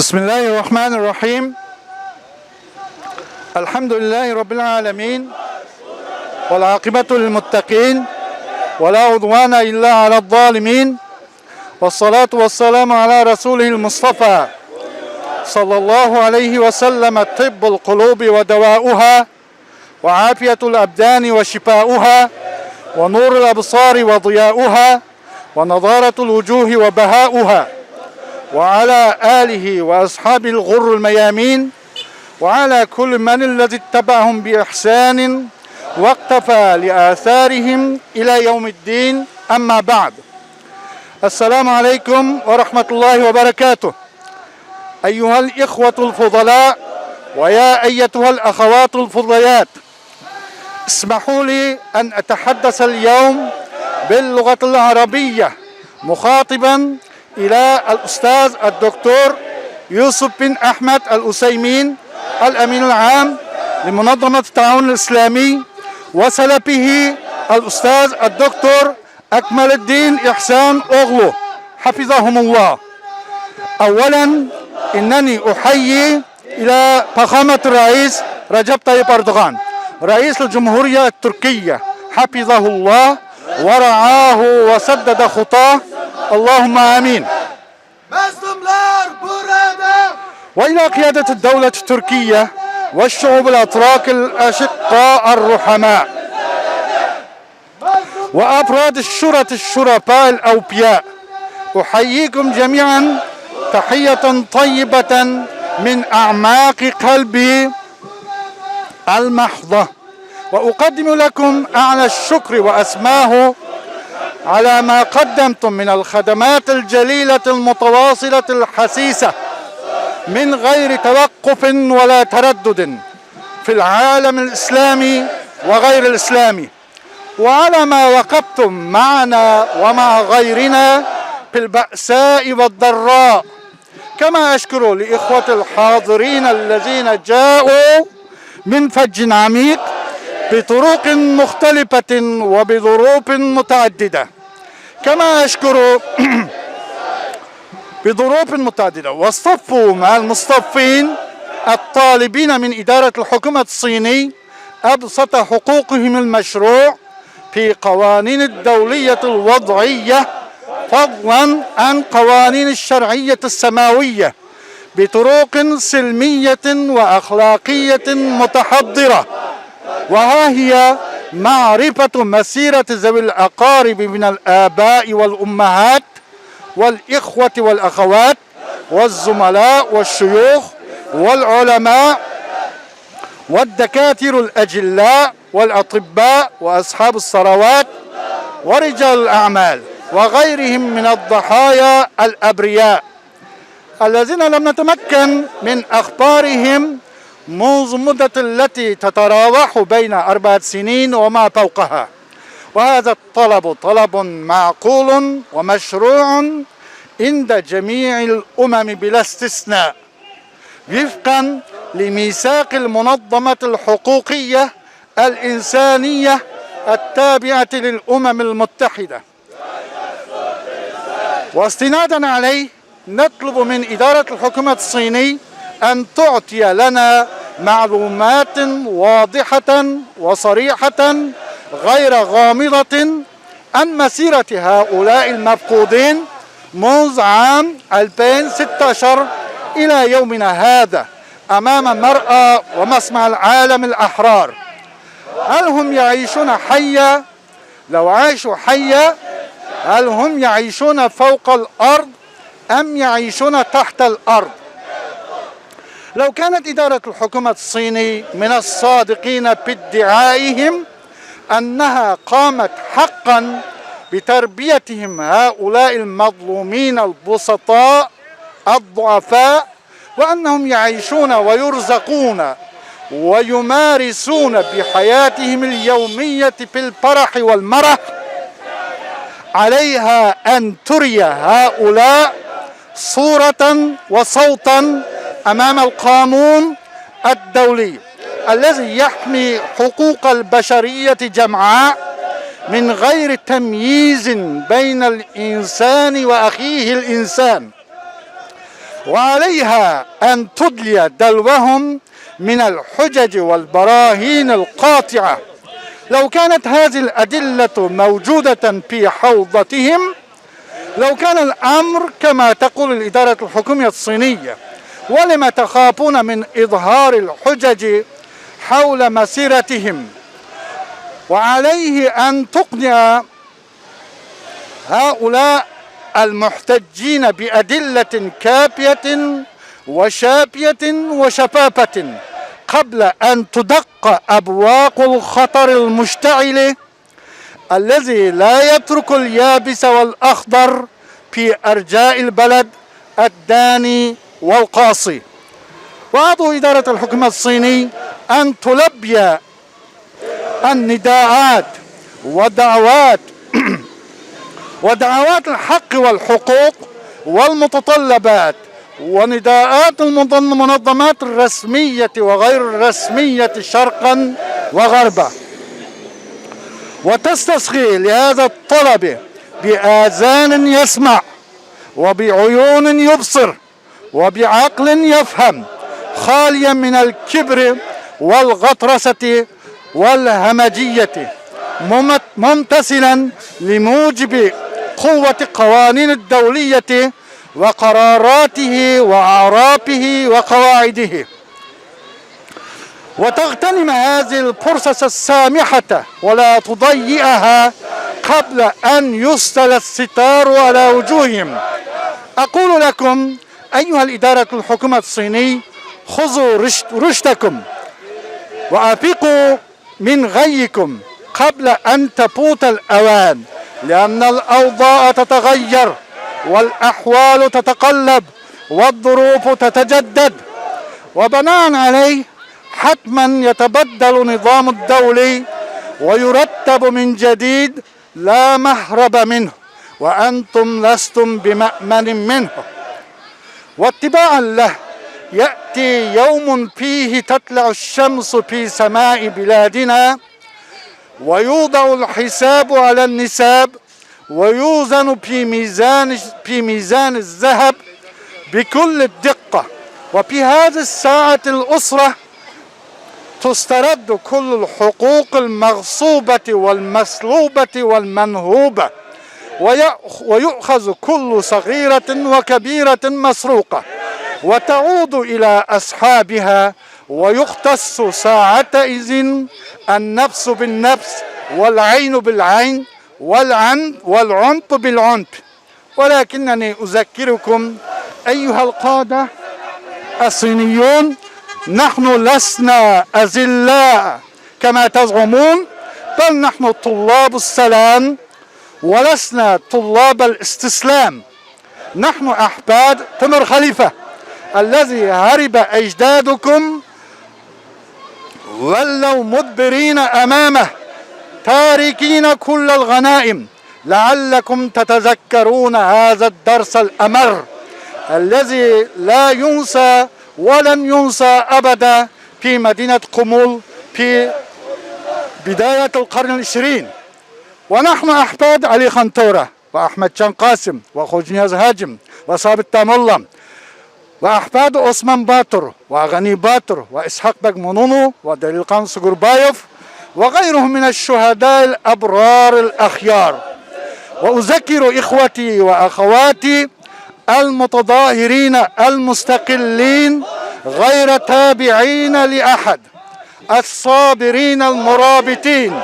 بسم الله الرحمن الرحيم. الحمد لله رب العالمين، والعاقبة للمتقين، ولا عدوان إلا على الظالمين، والصلاة والسلام على رسوله المصطفى صلى الله عليه وسلم. طب القلوب ودواؤها، وعافية الأبدان وشفاؤها، ونور الأبصار وضياؤها، ونضارة الوجوه وبهاؤها، وعلى آله وأصحاب الغر الميامين، وعلى كل من الذي اتبعهم بإحسان واقتفى لآثارهم إلى يوم الدين. أما بعد، السلام عليكم ورحمة الله وبركاته. أيها الإخوة الفضلاء، ويا أيتها الأخوات الفضليات، اسمحوا لي أن أتحدث اليوم باللغة العربية، مخاطبا إلى الأستاذ الدكتور يوسف بن أحمد الأسيمين، الأمين العام لمنظمة التعاون الإسلامي، وسلفه الأستاذ الدكتور أكمل الدين إحسان أغلو حفظهم الله. أولا، إنني أحيي إلى فخامة الرئيس رجب طيب أردوغان رئيس الجمهورية التركية، حفظه الله ورعاه وسدد خطاه، اللهم آمين. وإلى قيادة الدولة التركية والشعوب الأتراك الأشقاء الرحماء، وأفراد الشرة الشرفاء الأوفياء، أحييكم جميعا تحية طيبة من أعماق قلبي المحضة، وأقدم لكم أعلى الشكر وأسماه على ما قدمتم من الخدمات الجليلة المتواصلة الحسيسة من غير توقف ولا تردد في العالم الإسلامي وغير الإسلامي، وعلى ما وقفتم معنا ومع غيرنا في البأساء والضراء. كما أشكر لإخوة الحاضرين الذين جاءوا من فج عميق بطرق مختلفة وبظروف متعددة، كما أشكر بظروف متعددة، واصطفوا مع المصطفين الطالبين من إدارة الحكومة الصيني أبسط حقوقهم المشروع في قوانين الدولية الوضعية، فضلا عن قوانين الشرعية السماوية، بطرق سلمية وأخلاقية متحضرة. وها هي معرفة مسيرة ذوي الأقارب من الآباء والأمهات والإخوة والأخوات والزملاء والشيوخ والعلماء والدكاترة الأجلاء والأطباء وأصحاب الثروات ورجال الأعمال وغيرهم من الضحايا الأبرياء الذين لم نتمكن من أخبارهم منذ مدة التي تتراوح بين 4 سنين وما فوقها. وهذا الطلب طلب معقول ومشروع عند جميع الأمم بلا استثناء، وفقا لميثاق المنظمة الحقوقية الإنسانية التابعة للأمم المتحدة. واستنادا عليه نطلب من إدارة الحكومة الصيني أن تعطي لنا معلومات واضحة وصريحة غير غامضة عن مسيرة هؤلاء المفقودين منذ عام 2016 إلى يومنا هذا أمام مرأى ومسمع العالم الأحرار. هل هم يعيشون حيا؟ لو عاشوا حيا، هل هم يعيشون فوق الأرض أم يعيشون تحت الأرض؟ لو كانت إدارة الحكومة الصيني من الصادقين في ادعائهم أنها قامت حقا بتربيتهم هؤلاء المظلومين البسطاء الضعفاء، وأنهم يعيشون ويرزقون ويمارسون بحياتهم اليومية في الفرح والمرح، عليها أن تري هؤلاء صورة وصوتا أمام القانون الدولي الذي يحمي حقوق البشرية جمعاء من غير تمييز بين الإنسان وأخيه الإنسان. وعليها أن تدلي دلوهم من الحجج والبراهين القاطعة. لو كانت هذه الأدلة موجودة في حوضتهم لو كان الأمر كما تقول الإدارة الحكومية الصينية. ولم تخافون من إظهار الحجج حول مسيرتهم؟ وعليه أن تقنع هؤلاء المحتجين بأدلة كافية وشافية وشفافة قبل أن تدق أبواق الخطر المشتعل الذي لا يترك اليابس والأخضر في أرجاء البلد الداني والقاصي. وأرجو إدارة الحكومة الصيني أن تلبي النداءات ودعوات الحق والحقوق والمتطلبات ونداءات المنظمات الرسمية وغير الرسمية شرقا وغربا، وتستصغي لهذا الطلب بآذان يسمع وبعيون يبصر وبعقل يفهم، خاليا من الكبر والغطرسة والهمجية، ممتثلا لموجب قوة قوانين الدولية وقراراته وأعرافه وقواعده، وتغتنم هذه الفرصة السامحة ولا تضيئها قبل أن يسدل الستار على وجوههم. أقول لكم أيها الإدارة الحكومة الصيني، خذوا رشدكم وأفيقوا من غيكم قبل أن تفوت الأوان، لأن الأوضاع تتغير والأحوال تتقلب والظروف تتجدد، وبناء عليه حتما يتبدل النظام الدولي ويرتب من جديد لا مهرب منه، وأنتم لستم بمأمن منه. واتباعا له يأتي يوم فيه تطلع الشمس في سماء بلادنا ويوضع الحساب على النساب ويوزن في ميزان الذهب بكل الدقة. وفي هذه الساعة الأسرة تسترد كل الحقوق المغصوبة والمسلوبة والمنهوبة، ويؤخذ كل صغيرة وكبيرة مسروقة وتعود إلى أصحابها، ويختص ساعتئذ النفس بالنفس والعين بالعين والعنف بالعنف. ولكنني أذكركم أيها القادة الصينيون، نحن لسنا أذلاء كما تزعمون، بل نحن طلاب السلام ولسنا طلاب الاستسلام. نحن أحفاد تمر خليفة الذي هرب أجدادكم ولوا مدبرين أمامه تاركين كل الغنائم. لعلكم تتذكرون هذا الدرس الأمر الذي لا ينسى ولن ينسى أبدا في مدينة قمول في بداية القرن العشرين. ونحن أحفاد علي خنتورة وأحمد شان قاسم وخوجنياز هاجم وصابت تامولم، وأحفاد عثمان باتر وغني باتر وإسحاق بغمونونو ودليل قان سغوربايوف وغيرهم من الشهداء الأبرار الأخيار. وأذكر إخوتي وأخواتي المتظاهرين المستقلين غير تابعين لأحد الصابرين المرابطين،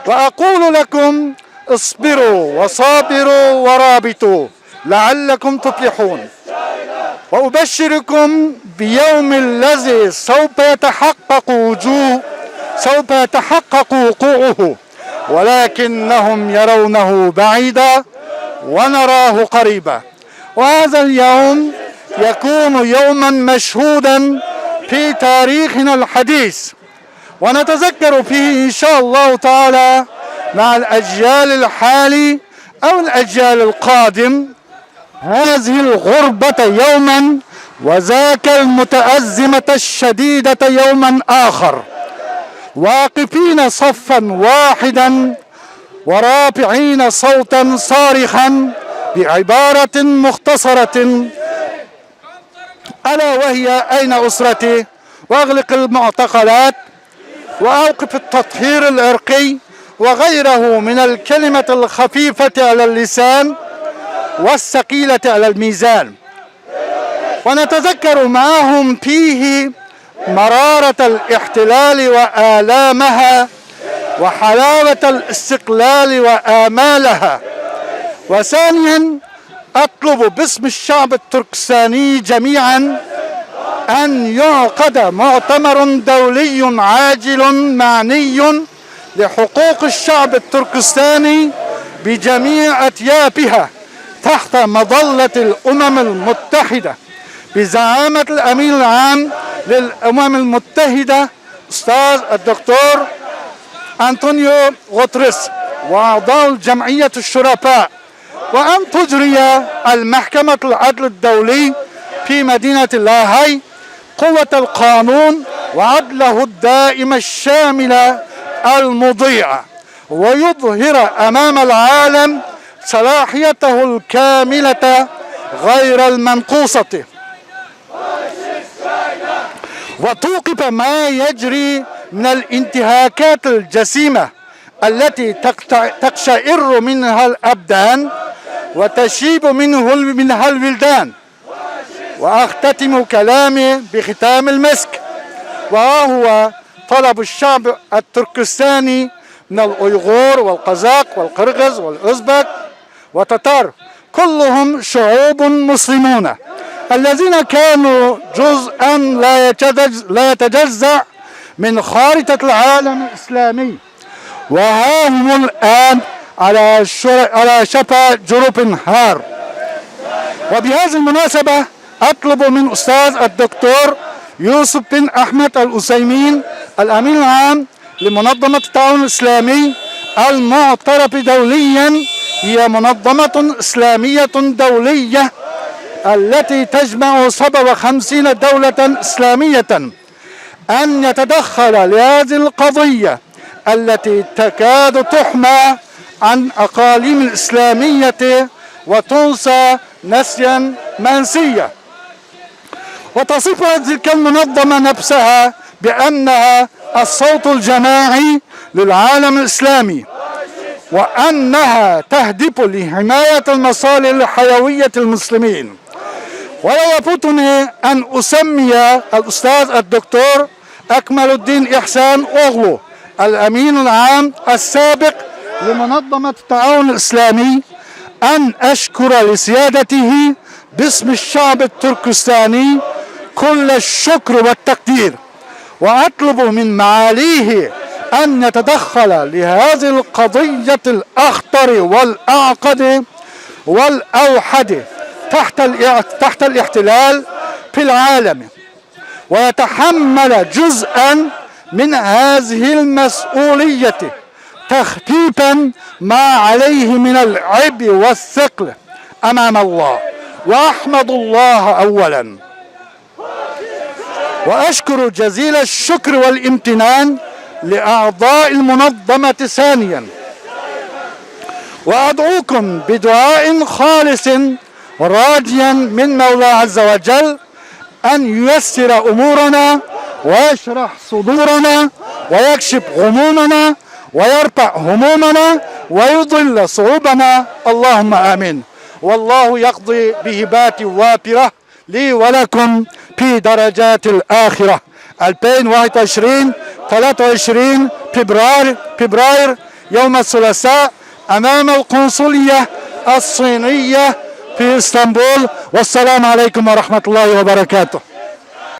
وأقول لكم اصبروا وصابروا ورابطوا لعلكم تفلحون. وأبشركم بيوم الذي سوف يتحقق وقوعه، ولكنهم يرونه بعيدا ونراه قريبا. وهذا اليوم يكون يوما مشهودا في تاريخنا الحديث، ونتذكر فيه إن شاء الله تعالى مع الأجيال الحالي أو الأجيال القادم هذه الغربة يوما وذاك المتأزمة الشديدة يوما آخر، واقفين صفا واحدا ورافعين صوتا صارخا بعبارة مختصرة ألا وهي أين أسرتي؟ وأغلق المعتقلات وأوقف التطهير العرقي وغيره من الكلمة الخفيفة على اللسان والثقيلة على الميزان، ونتذكر معهم فيه مرارة الاحتلال وآلامها وحلاوة الاستقلال وآمالها. وثانيا أطلب باسم الشعب التركستاني جميعا أن يعقد مؤتمر دولي عاجل معني لحقوق الشعب التركستاني بجميع أطيافها تحت مظلة الأمم المتحدة بزعامة الأمين العام للأمم المتحدة أستاذ الدكتور أنطونيو غوتريس وأعضاء جمعية الشرفاء، وأن تجري المحكمة العدل الدولي في مدينة لاهاي قوة القانون وعدله الدائم الشامل المضيع، ويظهر أمام العالم صلاحيته الكاملة غير المنقوصة، وتوقف ما يجري من الانتهاكات الجسيمة التي تقشعر منها الأبدان وتشيب منها الولدان. وأختتم كلامي بختام المسك، وهو طلب الشعب التركستاني من الأيغور والقزاق والقرغز والأوزبك والتتار، كلهم شعوب مسلمون الذين كانوا جزءا لا يتجزأ من خارطة العالم الإسلامي، وها هم الآن على شفا جرف هار. وبهذه المناسبة أطلب من أستاذ الدكتور يوسف بن أحمد الأسيمين الأمين العام لمنظمة التعاون الإسلامي المعترف دوليا، هي منظمة إسلامية دولية التي تجمع 57 دولة إسلامية، أن يتدخل لهذه القضية التي تكاد تحمى عن أقاليم الإسلامية وتنسى نسيا منسيا. وتصف تلك المنظمة نفسها بأنها الصوت الجماعي للعالم الإسلامي، وأنها تهدف لحماية المصالح الحيوية المسلمين. ولا يفوتني أن أسمي الأستاذ الدكتور أكمل الدين إحسان أوغلو الأمين العام السابق لمنظمة التعاون الإسلامي أن أشكر لسيادته باسم الشعب التركستاني كل الشكر والتقدير، وأطلب من معاليه أن يتدخل لهذه القضية الأخطر والأعقد والأوحد تحت الاحتلال في العالم، ويتحمل جزءا من هذه المسؤولية تخفيفا ما عليه من العبء والثقل أمام الله. وأحمد الله أولا، وأشكر جزيل الشكر والامتنان لأعضاء المنظمة ثانيا، وأدعوكم بدعاء خالص راجيا من مولاه عز وجل أن ييسر أمورنا ويشرح صدورنا ويكشف غمومنا ويرفع همومنا ويضل صعوبنا، اللهم آمين. والله يقضي بهبات وافرة لي ولكم في درجات الآخرة. 2021 23 فبراير يوم الثلاثاء أمام القنصلية الصينية في اسطنبول. والسلام عليكم ورحمة الله وبركاته.